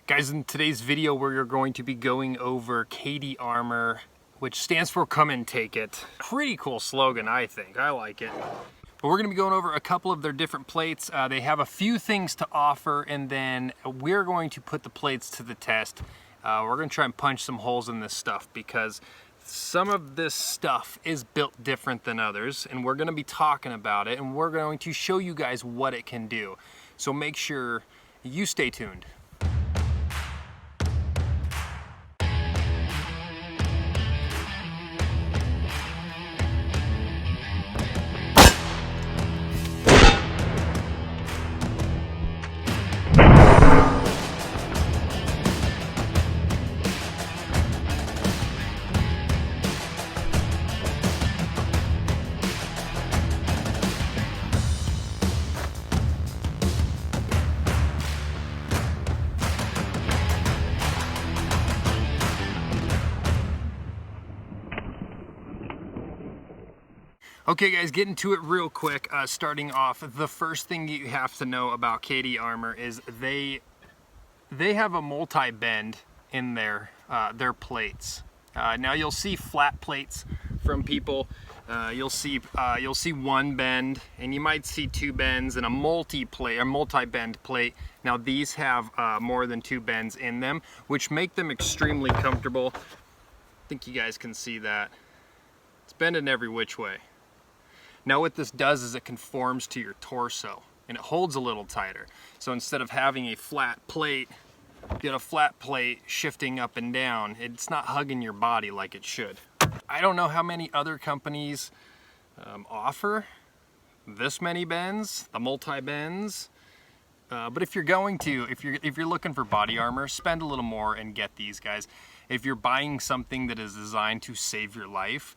Guys, in today's video we're going to be going over CATI Armor, which stands for Come and Take It. Pretty cool slogan, I think. I like it. But we're going to be going over a couple of their different plates. They have a few things to offer, and then we're going to put the plates to the test. We're going to try and punch some holes in this stuff because some of this stuff is built different than others, and we're going to be talking about it, and we're going to show you guys what it can do. So make sure you stay tuned. Okay guys, getting to it real quick, starting off, the first thing you have to know about CATI Armor is they have a multi-bend in their plates. Now you'll see flat plates from people, you'll see one bend, and you might see two bends and a multi-bend plate. Now these have more than two bends in them, which make them extremely comfortable. I think you guys can see that. It's bending every which way. Now what this does is it conforms to your torso and it holds a little tighter. So instead of having a flat plate, get a flat plate shifting up and down, it's not hugging your body like it should. I don't know how many other companies offer this many bends, the multi-bends. But if you're looking for body armor, spend a little more and get these guys. If you're buying something that is designed to save your life,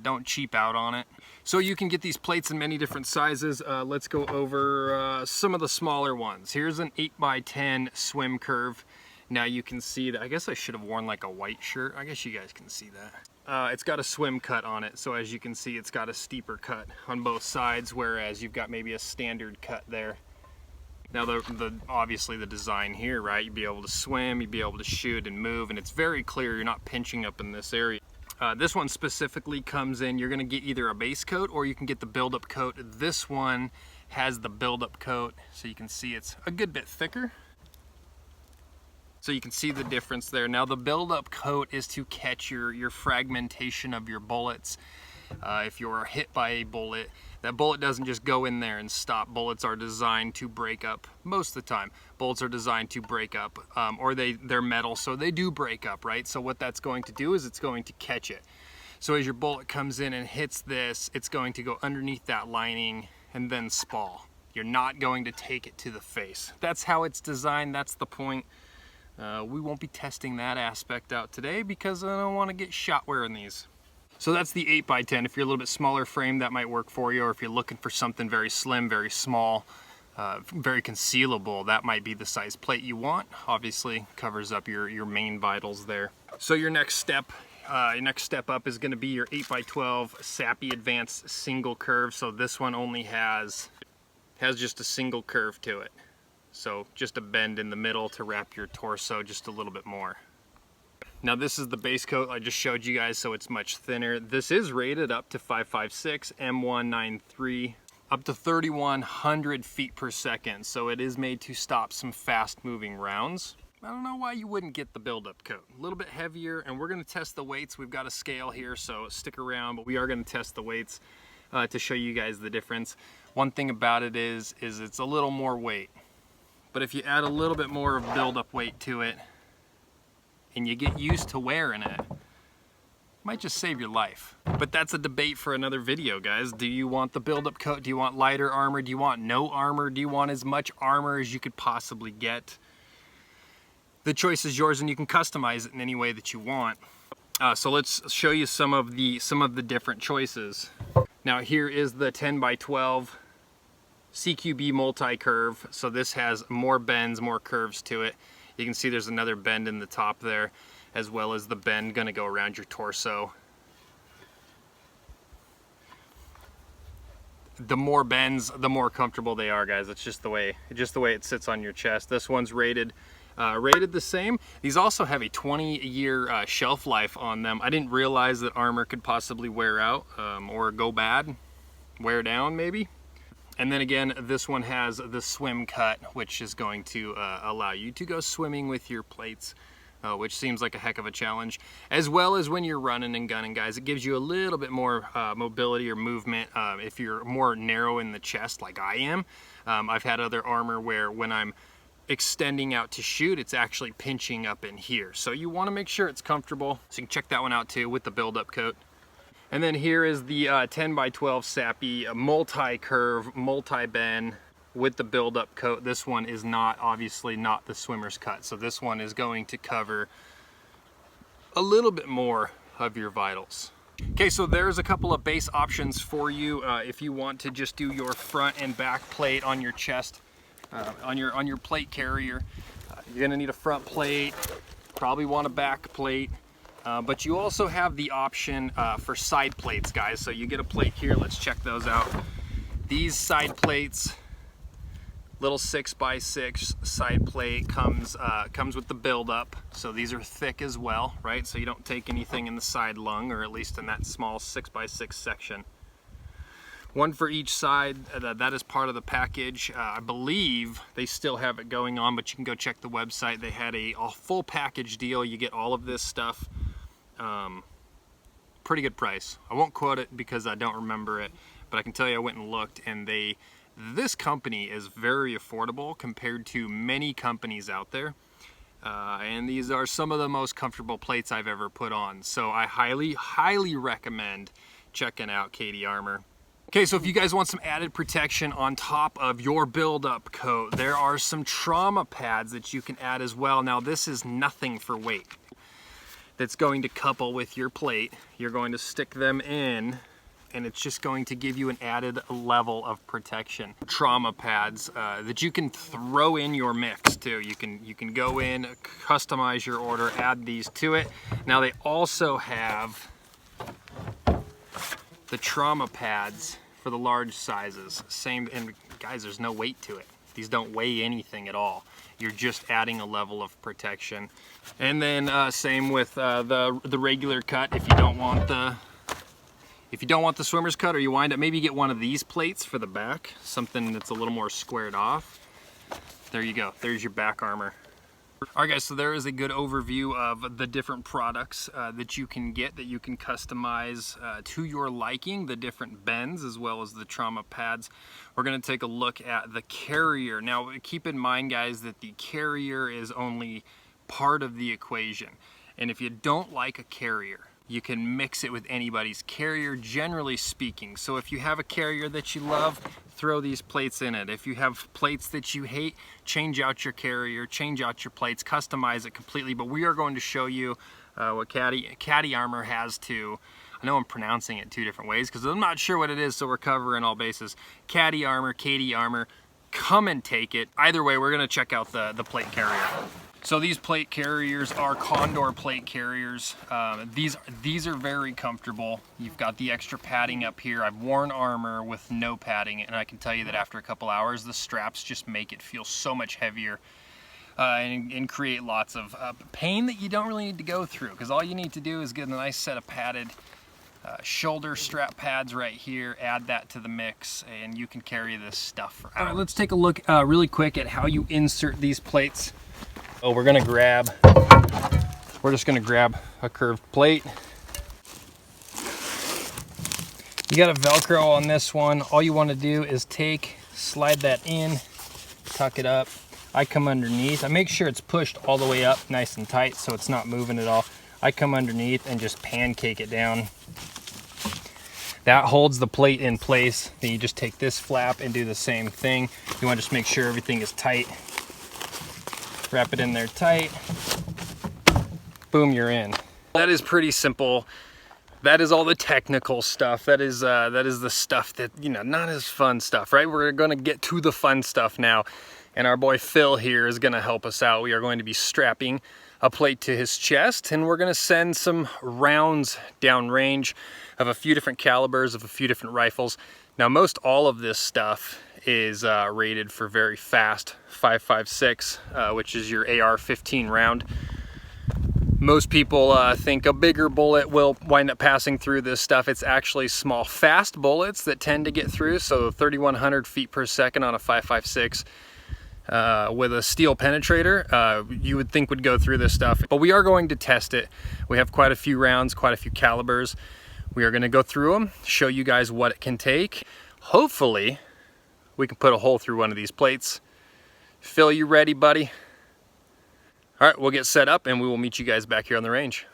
don't cheap out on it. So you can get these plates in many different sizes. Let's go over some of the smaller ones. Here's an 8x10 swim curve. Now you can see that, I guess I should have worn like a white shirt. I guess you guys can see that. It's got a swim cut on it. So as you can see, it's got a steeper cut on both sides, whereas you've got maybe a standard cut there. Now obviously the design here, right? You'd be able to swim, you'd be able to shoot and move, and it's very clear you're not pinching up in this area. This one specifically comes in, you're going to get either a base coat or you can get the build-up coat. This one has the build-up coat, so you can see it's a good bit thicker. So you can see the difference there. Now the build-up coat is to catch your fragmentation of your bullets. If you're hit by a bullet, that bullet doesn't just go in there and stop. Bullets are designed to break up most of the time. Bullets are designed to break up, or they're metal, so they do break up, right? So what that's going to do is it's going to catch it. So as your bullet comes in and hits this, it's going to go underneath that lining and then spall. You're not going to take it to the face. That's how it's designed, that's the point. We won't be testing that aspect out today because I don't want to get shot wearing these. So that's the 8x10. If you're a little bit smaller frame, that might work for you, or if you're looking for something very slim, very small, very concealable, that might be the size plate you want. Obviously covers up your main vitals there. So your next step up is going to be your 8x12 Sappy Advanced single curve. So this one only has just a single curve to it. So just a bend in the middle to wrap your torso just a little bit more. Now this is the base coat I just showed you guys, so it's much thinner. This is rated up to 5.56 M193, up to 3,100 feet per second. So it is made to stop some fast moving rounds. I don't know why you wouldn't get the build-up coat. A little bit heavier, and we're gonna test the weights. We've got a scale here, so stick around, but we are gonna test the weights to show you guys the difference. One thing about it is it's a little more weight, but if you add a little bit more of build-up weight to it, and you get used to wearing it, might just save your life. But that's a debate for another video, guys. Do you want the build-up coat? Do you want lighter armor? Do you want no armor? Do you want as much armor as you could possibly get? The choice is yours, and you can customize it in any way that you want. So let's show you some of the different choices. Now here is the 10x12 Cqb Multi-Curve. So this has more bends, more curves to it. You can see there's another bend in the top there, as well as the bend gonna go around your torso. the more bends, the more comfortable they are, guys. It's just the way it sits on your chest. This one's rated rated the same. These also have a 20-year shelf life on them. I didn't realize that armor could possibly wear out or go bad, wear down maybe. And then again, this one has the swim cut, which is going to allow you to go swimming with your plates, which seems like a heck of a challenge. As well as when you're running and gunning, guys, it gives you a little bit more mobility or movement if you're more narrow in the chest like I am. I've had other armor where when I'm extending out to shoot, it's actually pinching up in here. So you want to make sure it's comfortable. So you can check that one out too with the build-up coat. And then here is the 10x12 Sappy multi-curve, multi-bend with the build-up coat. This one is obviously not the swimmer's cut. So this one is going to cover a little bit more of your vitals. Okay, so there's a couple of base options for you if you want to just do your front and back plate on your chest, on your plate carrier. You're gonna need a front plate, probably want a back plate. But you also have the option for side plates, guys. So you get a plate here, let's check those out. These side plates, little 6x6 side plate comes with the build-up. So these are thick as well, right? So you don't take anything in the side lung, or at least in that small 6x6 section. One for each side, that is part of the package. I believe they still have it going on, but you can go check the website. They had a full package deal. You get all of this stuff. Pretty good price. I won't quote it because I don't remember it, but I can tell you I went and looked, and this company is very affordable compared to many companies out there. And these are some of the most comfortable plates I've ever put on. So I highly recommend checking out CATI Armor. Okay, so if you guys want some added protection on top of your build-up coat, there are some trauma pads that you can add as well. Now, this is nothing for weight. That's going to couple with your plate. You're going to stick them in, and it's just going to give you an added level of protection. Trauma pads that you can throw in your mix too. You can go in, customize your order, add these to it. Now they also have the trauma pads for the large sizes. Same, and guys, there's no weight to it. These don't weigh anything at all. You're just adding a level of protection. And then same with the regular cut. If you don't want the swimmer's cut, or you wind up, maybe you get one of these plates for the back, something that's a little more squared off. There you go. There's your back armor. All right, guys, so there is a good overview of the different products that you can get, that you can customize to your liking, the different bends as well as the trauma pads. We're going to take a look at the carrier. Now, keep in mind, guys, that the carrier is only part of the equation. And if you don't like a carrier, you can mix it with anybody's carrier, generally speaking. So if you have a carrier that you love, throw these plates in it. If you have plates that you hate, change out your carrier, change out your plates, customize it completely. But we are going to show you what CATI Armor has to, I know I'm pronouncing it two different ways because I'm not sure what it is, so we're covering all bases. CATI Armor, come and take it. Either way, we're gonna check out the plate carrier. So these plate carriers are Condor plate carriers. These are very comfortable. You've got the extra padding up here. I've worn armor with no padding, and I can tell you that after a couple hours, the straps just make it feel so much heavier and create lots of pain that you don't really need to go through, because all you need to do is get a nice set of padded shoulder strap pads right here, add that to the mix, and you can carry this stuff for hours. All right, let's take a look really quick at how you insert these plates. Oh, we're just gonna grab a curved plate. You got a Velcro on this one. All you want to do is slide that in, tuck it up. I come underneath. I make sure it's pushed all the way up nice and tight so it's not moving at all. I come underneath and just pancake it down. That holds the plate in place. Then you just take this flap and do the same thing. You want to just make sure everything is tight. Wrap it in there tight. Boom, you're in. That is pretty simple. That is all the technical stuff. That is the stuff that, you know, not as fun stuff, right? We're gonna get to the fun stuff now. And our boy Phil here is gonna help us out. We are going to be strapping a plate to his chest, and we're gonna send some rounds downrange of a few different calibers of a few different rifles. Now, most all of this stuff is rated for very fast 5.56, which is your AR-15 round. Most people think a bigger bullet will wind up passing through this stuff. It's actually small, fast bullets that tend to get through. So 3,100 feet per second on a 5.56 with a steel penetrator, you would think would go through this stuff. But we are going to test it. We have quite a few rounds, quite a few calibers. We are going to go through them, show you guys what it can take. Hopefully, we can put a hole through one of these plates. Phil, you ready, buddy? All right, we'll get set up and we will meet you guys back here on the range.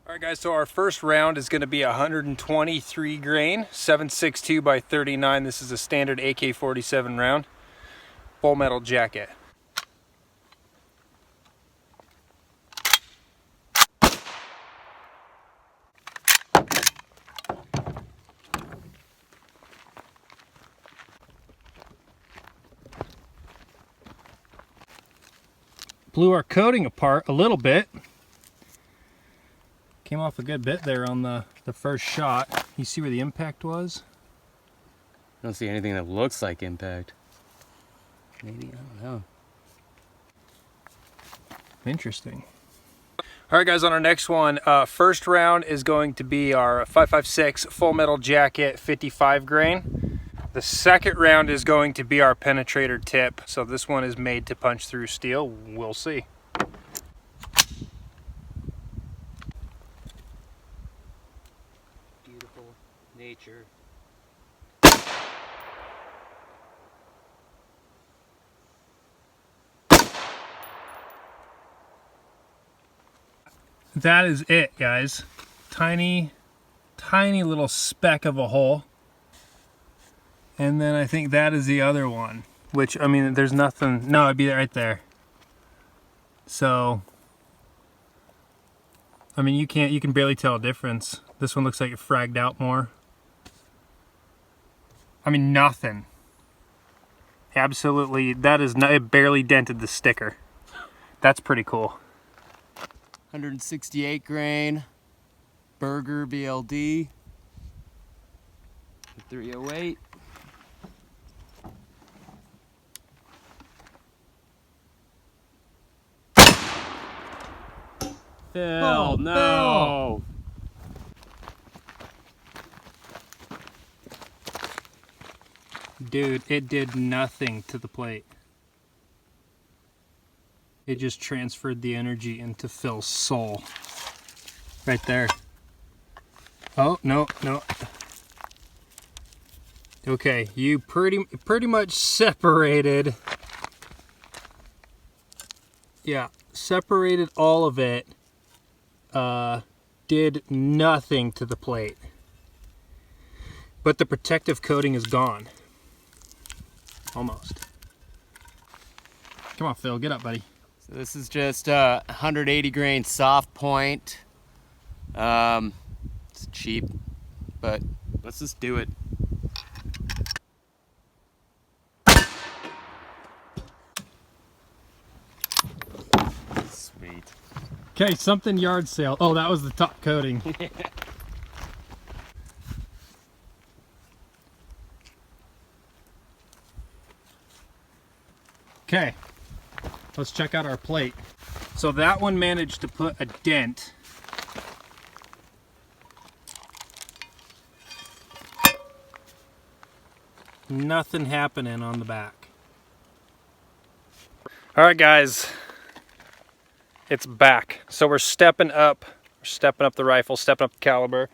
All right, guys, so our first round is going to be 123 grain, 7.62 by 39. This is a standard AK-47 round, full metal jacket. Blew our coating apart a little bit. Came off a good bit there on the first shot. You see where the impact was? I don't see anything that looks like impact. Maybe, I don't know. Interesting. All right, guys, on our next one, first round is going to be our 5.56 full metal jacket, 55 grain. The second round is going to be our Penetrator Tip. So this one is made to punch through steel. We'll see. Beautiful nature. That is it, guys. Tiny, tiny little speck of a hole. And then I think that is the other one, which, I mean, there's nothing. No, it'd be right there. So, I mean, you can barely tell a difference. This one looks like it fragged out more. I mean, nothing. Absolutely, that is not, it barely dented the sticker. That's pretty cool. 168 grain, Burger BLD, 308. Phil, no! Dude, it did nothing to the plate. It just transferred the energy into Phil's soul. Right there. Oh, no, no. Okay, you pretty much separated. Yeah, separated all of it. Did nothing to the plate. But the protective coating is gone. Almost. Come on, Phil, get up, buddy. So this is just 180 grain soft point. It's cheap, but let's just do it. Sweet. Okay, something yard sale. Oh, that was the top coating. Okay, let's check out our plate. So that one managed to put a dent. Nothing happening on the back. All right, guys, it's back. So we're stepping up the rifle, stepping up the caliber.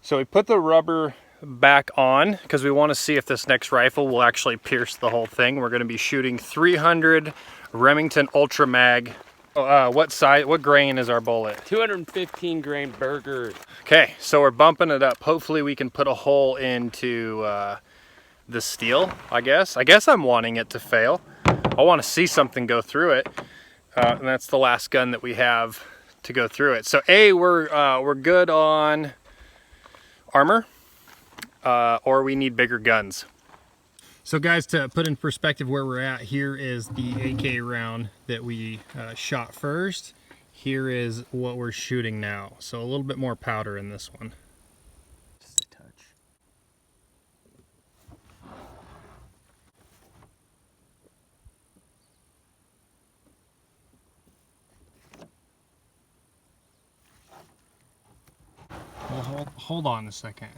So we put the rubber back on because we want to see if this next rifle will actually pierce the whole thing. We're going to be shooting 300 Remington Ultra Mag. What size, what grain is our bullet? 215 grain Burger. Okay, so we're bumping it up. Hopefully we can put a hole into the steel, I guess. I guess I'm wanting it to fail. I want to see something go through it. And that's the last gun that we have to go through it. So we're good on armor, or we need bigger guns. So guys, to put in perspective where we're at, here is the AK round that we shot first. Here is what we're shooting now. So a little bit more powder in this one. Just a touch. hold on a second.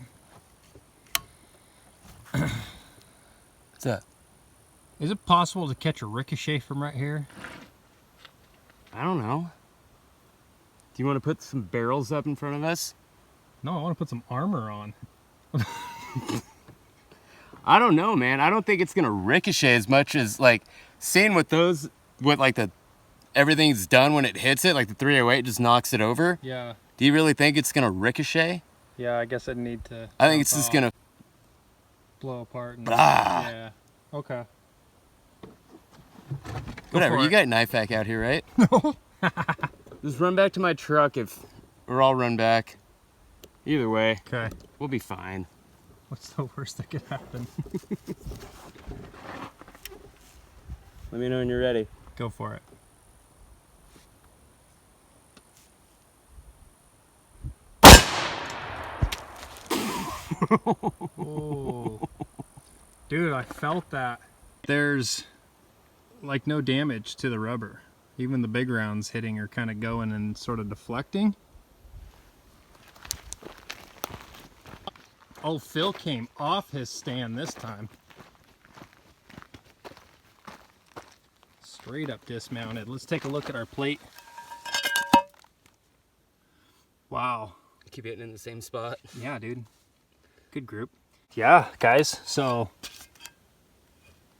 What's that? Is it possible to catch a ricochet from right here? I don't know. Do you want to put some barrels up in front of us? No, I want to put some armor on. I don't know, man. I don't think it's gonna ricochet as much as like seeing what like the everything's done when it hits it, like the 308 just knocks it over. Yeah. Do you really think it's gonna ricochet? Yeah, I guess I'd need to. I think it's just gonna blow apart. And, ah. Yeah. Okay. Whatever. You got knife back out here, right? No. Just run back to my truck or I'll run back. Either way. Okay. We'll be fine. What's the worst that could happen? Let me know when you're ready. Go for it. Oh. Dude, I felt that. There's like no damage to the rubber. Even the big rounds hitting are kind of going and sort of deflecting. Oh, Phil came off his stand this time. Straight up dismounted. Let's take a look at our plate. Wow. Keep hitting in the same spot. Yeah, dude. Good group. Yeah, guys. So,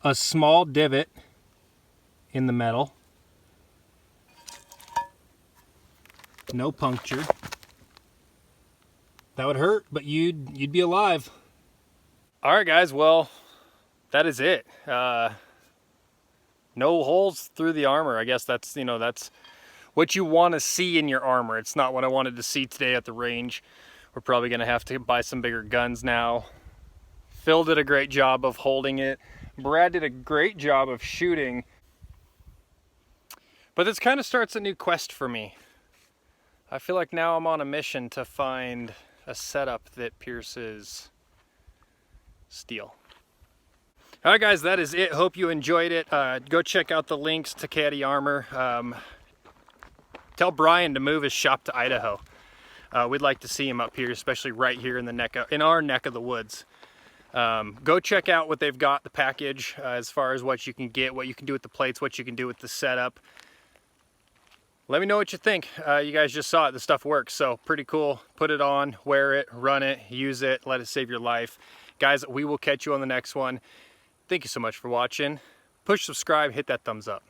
a small divot in the metal. No puncture. That would hurt, but you'd be alive. All right, guys. Well, that is it. No holes through the armor. I guess that's what you want to see in your armor. It's not what I wanted to see today at the range. We're probably gonna have to buy some bigger guns now. Phil did a great job of holding it. Brad did a great job of shooting. But this kind of starts a new quest for me. I feel like now I'm on a mission to find a setup that pierces steel. All right, guys, that is it. Hope you enjoyed it. Go check out the links to CATI Armor. Tell Brian to move his shop to Idaho. We'd like to see him up here, especially right here in our neck of the woods. Go check out what they've got, the package, as far as what you can get, what you can do with the plates, what you can do with the setup. Let me know what you think. You guys just saw it. The stuff works, so pretty cool. Put it on, wear it, run it, use it, let it save your life. Guys, we will catch you on the next one. Thank you so much for watching. Push subscribe, hit that thumbs up.